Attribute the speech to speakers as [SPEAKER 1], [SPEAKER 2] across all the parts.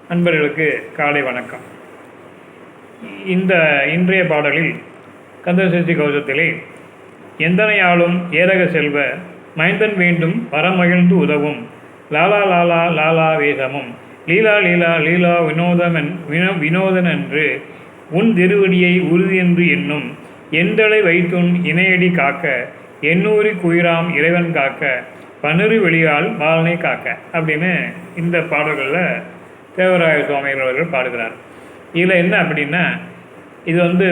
[SPEAKER 1] நண்பர்களுக்கு காலை வணக்கம். இன்றைய பாடலில் கந்தசஷ்டி கவசத்திலே எந்தனையாலும் ஏரக செல்வ மைந்தன் வேண்டும் பரமகிழ்ந்து உதவும் லாலா லாலா லாலா வேசமும் லீலா லீலா லீலா வினோதனென்று உன் திருவடியை உறுதியென்று என்னும் எந்தளை வைத்துன் இணையடி காக்க எண்ணூரி குயிராம் இறைவன் காக்க பன்னிரு வெளியால் பாலனை காக்க அப்படின்னு இந்த பாடல்களில் தேவராய சுவாமிகள் அவர்கள் பாடுகிறார். இதில் என்ன அப்படின்னா, இது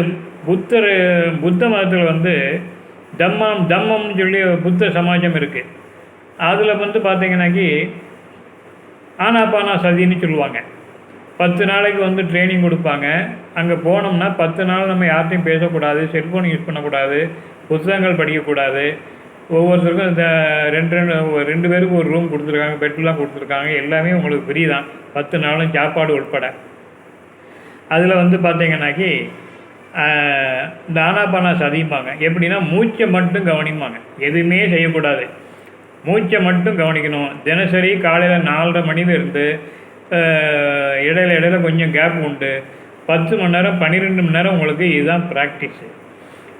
[SPEAKER 1] புத்த மதத்தில் தம்மம்னு சொல்லி புத்த சமாஜம் இருக்குது. அதில் பார்த்தீங்கன்னாக்கி ஆனாபானா சதின்னு சொல்லுவாங்க. 10 நாளைக்கு ட்ரைனிங் கொடுப்பாங்க. அங்கே போனோம்னா 10 நாள் நம்ம யார்ட்டையும் பேசக்கூடாது, செல்ஃபோன் யூஸ் பண்ணக்கூடாது, புத்தகங்கள் படிக்கக்கூடாது. ஒவ்வொருத்தருக்கும் இந்த ரெண்டு பேருக்கு ஒரு ரூம் கொடுத்துருக்காங்க, பெட்லாம் கொடுத்துருக்காங்க. எல்லாமே உங்களுக்கு ஃப்ரீ தான், 10 நாளும் சாப்பாடு உட்பட. அதில் பார்த்தீங்கன்னாக்கி இந்த ஆனாபானா சதிப்பாங்க. எப்படின்னா மூச்சை மட்டும் கவனிப்பாங்க, எதுவுமே செய்யக்கூடாது, மூச்சை மட்டும் கவனிக்கணும். தினசரி காலையில் 4:30 மணிலேருந்து இடையில கொஞ்சம் கேப் உண்டு. 10 மணி நேரம் 12 மணி நேரம் உங்களுக்கு இதுதான் ப்ராக்டிஸு.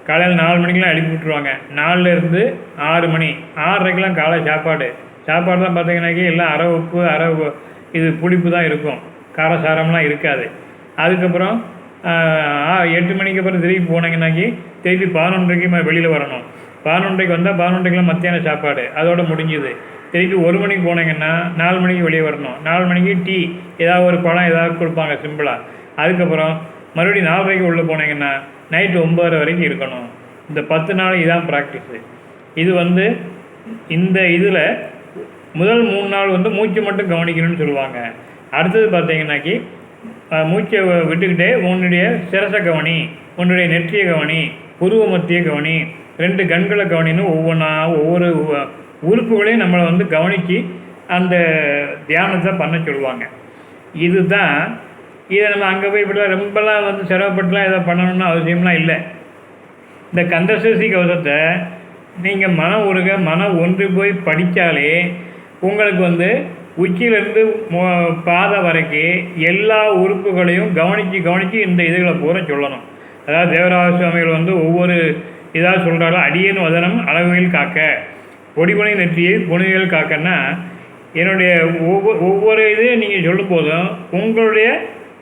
[SPEAKER 1] காலையில் 4 மணிக்கெலாம் எழுப்பி விட்ருவாங்க. 4லேருந்து 6 மணி, 6:30க்கெலாம் காலை சாப்பாடுலாம் பார்த்தீங்கன்னாக்கி எல்லாம் அரை உப்பு இது புளிப்பு தான் இருக்கும், காரசாரம்லாம் இருக்காது. அதுக்கப்புறம் 8 மணிக்கு அப்புறம் திருப்பி போனீங்கன்னாக்கி திருப்பி 11:30க்கு வெளியில் வரணும். 11:30க்கு வந்தால் 11:30க்கெலாம் மத்தியான சாப்பாடு, அதோடு முடிஞ்சுது. திருப்பி 1 மணிக்கு போனீங்கன்னா 4 மணிக்கு வெளியே வரணும். 4 மணிக்கு டீ, ஏதாவது ஒரு பழம் ஏதாவது கொடுப்பாங்க சிம்பிளாக. அதுக்கப்புறம் மறுபடியும் 4:30க்கு உள்ளே போனீங்கன்னா நைட்டு 9:30 வரைக்கும் இருக்கணும். இந்த 10 நாள் இதான் ப்ராக்டிஸு. இது இந்த இதில் முதல் 3 நாள் மூச்சை மட்டும் கவனிக்கணும்னு சொல்லுவாங்க. அடுத்தது பார்த்தீங்கன்னாக்கி மூச்சை விட்டுக்கிட்டே உன்னுடைய சிரசை கவனி, உன்னுடைய நெற்றியை கவனி, புருவ மத்திய கவனி, 2 கண்களை கவனின்னு ஒவ்வொரு உறுப்புகளையும் நம்மளை கவனித்து அந்த தியானத்தை பண்ண சொல்லுவாங்க. இதுதான். இதை நம்ம அங்கே போய் இப்படிலாம் ரொம்பலாம் சிரமப்பட்டுலாம் இதை பண்ணணும்னு அவசியம்லாம் இல்லை. இந்த கந்தசஷ்டி கவசத்தை நீங்கள் மனம் ஒன்று போய் படித்தாலே உங்களுக்கு உச்சியிலேருந்து பாதை வரைக்கும் எல்லா உறுப்புகளையும் கவனித்து இந்த இதுகளை பூரா சொல்லணும். அதாவது தேவராய சுவாமிகள் ஒவ்வொரு இதாக சொல்கிறாரோ, அடியேன் வதனம் அளவுகள் காக்க, பொடிபனை நெற்றியை புனிதல் காக்கன்னா, என்னுடைய ஒவ்வொரு இதையும் நீங்கள் சொல்லும் போதும் உங்களுடைய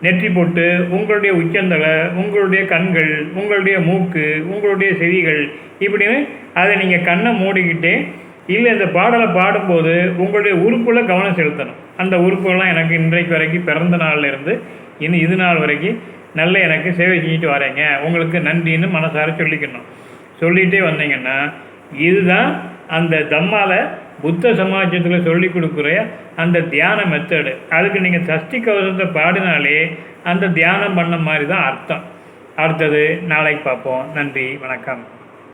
[SPEAKER 1] நெற்றி போட்டு, உங்களுடைய உச்சந்தலை, உங்களுடைய கண்கள், உங்களுடைய மூக்கு, உங்களுடைய செவிகள், இப்படின்னு அதை நீங்கள் கண்ணை மூடிக்கிட்டே இல்லை இந்த பாடலை பாடும்போது உங்களுடைய உறுப்பில் கவனம் செலுத்தணும். அந்த உறுப்புகள்லாம் எனக்கு இன்றைக்கு வரைக்கும் பிறந்த நாள்லேருந்து இன்னும் இது நாள் வரைக்கும் நல்ல எனக்கு சேவை செஞ்சுட்டு வரேங்க, உங்களுக்கு நன்றின்னு மனசார சொல்லிக்கணும். சொல்லிகிட்டே வந்தீங்கன்னா இதுதான் அந்த தம்மால புத்த சமாஜத்தில் சொல்லி கொடுக்குற அந்த தியான மெத்தடு. அதுக்கு நீங்கள் சஷ்டி கவசத்தை பாடினாலே அந்த தியானம் பண்ண மாதிரி தான் அர்த்தம். அடுத்தது நாளைக்கு பார்ப்போம். நன்றி, வணக்கம்.